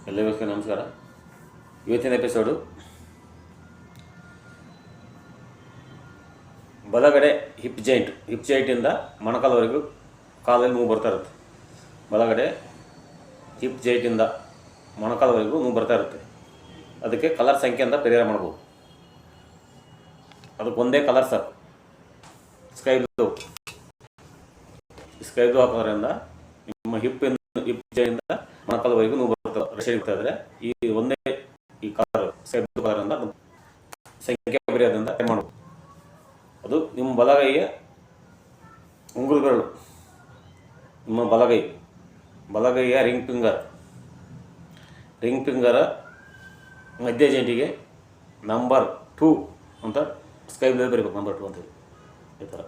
ಎಲ್ಲರಿಗೂ ನಮಸ್ಕಾರ. ಇವತ್ತಿನ ಎಪಿಸೋಡು ಬಲಗಡೆ ಹಿಪ್ ಜಾಯಿಂಟಿಂದ ಮೊಣಕಾಲವರೆಗೂ ಕಾಲಲ್ಲಿ ನೋವು ಬರ್ತಾ ಇರುತ್ತೆ. ಬಲಗಡೆ ಹಿಪ್ ಜಾಯಿಂಟಿಂದ ಮೊಣಕಾಲವರೆಗೂ ನೋವು ಬರ್ತಾ ಇರುತ್ತೆ. ಅದಕ್ಕೆ ಕಲರ್ ಸಂಖ್ಯೆಯಿಂದ ಪರಿಹಾರ ಮಾಡ್ಬೋದು. ಅದಕ್ಕೆ ಒಂದೇ ಕಲರ್ ಸಾಕು, ಸ್ಕೈ ಬ್ಲೂ ಹಾಕೋದ್ರಿಂದ ನಿಮ್ಮ ಹಿಪ್ ಜಾಯಿಂಟಿಂದ ಮೊಣಕಾಲವರೆಗೂ ನೋವು ರಶ್ ಇರ್ತಾ ಇದ್ರೆ ಈ ಕಲರ್ ಸ್ಕೈ ಬ್ಲೂ ಕಲರಿಂದ ಸಂಖ್ಯೆ ಬರೆಯೋದ್ರಿಂದ ಮಾಡ್ಬೋದು. ಅದು ನಿಮ್ಮ ಬಲಗೈಯ ಉಂಗುರು ಬೆರಳು, ನಿಮ್ಮ ಬಲಗೈಯ ರಿಂಗ್ ಫಿಂಗರ ಮಧ್ಯ ಜಾಯಿಂಟಿಗೆ ನಂಬರ್ 2 ಅಂತ ಸ್ಕೈ ಬ್ಲೂ ಬರೀಬೇಕು. ನಂಬರ್ 2 ಅಂತೇಳಿ ಈ ಥರ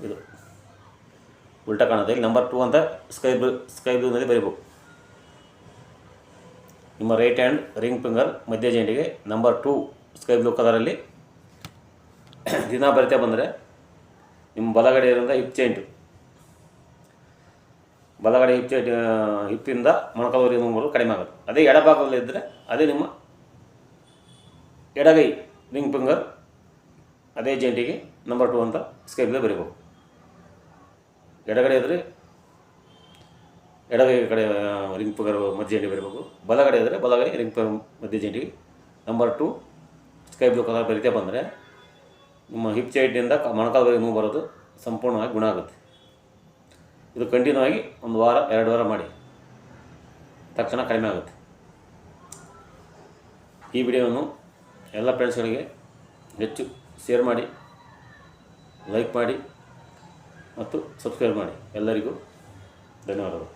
ಇದು ಉಲ್ಟಾ ಕಾಣುತ್ತೆ. ಇಲ್ಲಿ ನಂಬರ್ 2 ಅಂತ ಸ್ಕೈ ಬ್ಲೂನಲ್ಲಿ ಬರೀಬೇಕು. ನಿಮ್ಮ ರೈಟ್ ಹ್ಯಾಂಡ್ ರಿಂಗ್ ಫಿಂಗರ್ ಮಧ್ಯ ಜಾಯಿಂಟಿಗೆ ನಂಬರ್ 2 ಸ್ಕೈ ಬ್ಲೂ ಕಲರಲ್ಲಿ ದಿನ ಬರಿತಾ ಬಂದರೆ ನಿಮ್ಮ ಬಲಗಡೆ ಇರೋದ್ರಿಂದ ಹಿಪ್ಪಿಂದ ಮೊಣಕಾಲುವರೆಗೆ ನೋವು ಕಡಿಮೆ ಆಗುತ್ತೆ. ಅದೇ ಎಡಭಾಗದಲ್ಲಿದ್ದರೆ ಅದೇ ನಿಮ್ಮ ಎಡಗೈ ರಿಂಗ್ ಫಿಂಗರ್ ಅದೇ ಜಾಯಿಂಟಿಗೆ ನಂಬರ್ 2 ಅಂತ ಸ್ಕೈ ಬ್ಲೂ ಬರೀಬೇಕು. ಎಡಗಡೆ ಇದ್ದರೆ ಎಡಗೈ ಕಡೆ ರಿಂಗ್ ಫಿಂಗರ್ ಮಧ್ಯ ಜಾಯಿಂಟಿಗೆ ಬರೀಬೇಕು. ಬಲಗಡೆ ಇದ್ದರೆ ಬಲಗೈ ರಿಂಗ್ ಫಿಂಗರ್ ಮಧ್ಯ ಜಾಯಿಂಟಿಗೆ ನಂಬರ್ 2 ಸ್ಕೈ ಬ್ಲೂ ಕಲರ್ ಬರಿತಾ ಬಂದರೆ ನಿಮ್ಮ ಹಿಪ್ ಜಾಯಿಂಟಿಂದ ಮೊಣಕಾಲುವರೆಗೆ ನೋವು ಬರೋದು ಸಂಪೂರ್ಣವಾಗಿ ಗುಣ ಆಗುತ್ತೆ. ಇದು ಕಂಟಿನ್ಯೂ ಆಗಿ 1 ವಾರ 2 ವಾರ ಮಾಡಿ ತಕ್ಷಣ ಕಡಿಮೆ ಆಗುತ್ತೆ. ಈ ವಿಡಿಯೋವನ್ನು ಎಲ್ಲ ಫ್ರೆಂಡ್ಸ್ಗಳಿಗೆ ಹೆಚ್ಚು ಶೇರ್ ಮಾಡಿ, ಲೈಕ್ ಮಾಡಿ ಮತ್ತು ಸಬ್ಸ್ಕ್ರೈಬ್ ಮಾಡಿ. ಎಲ್ಲರಿಗೂ ಧನ್ಯವಾದಗಳು.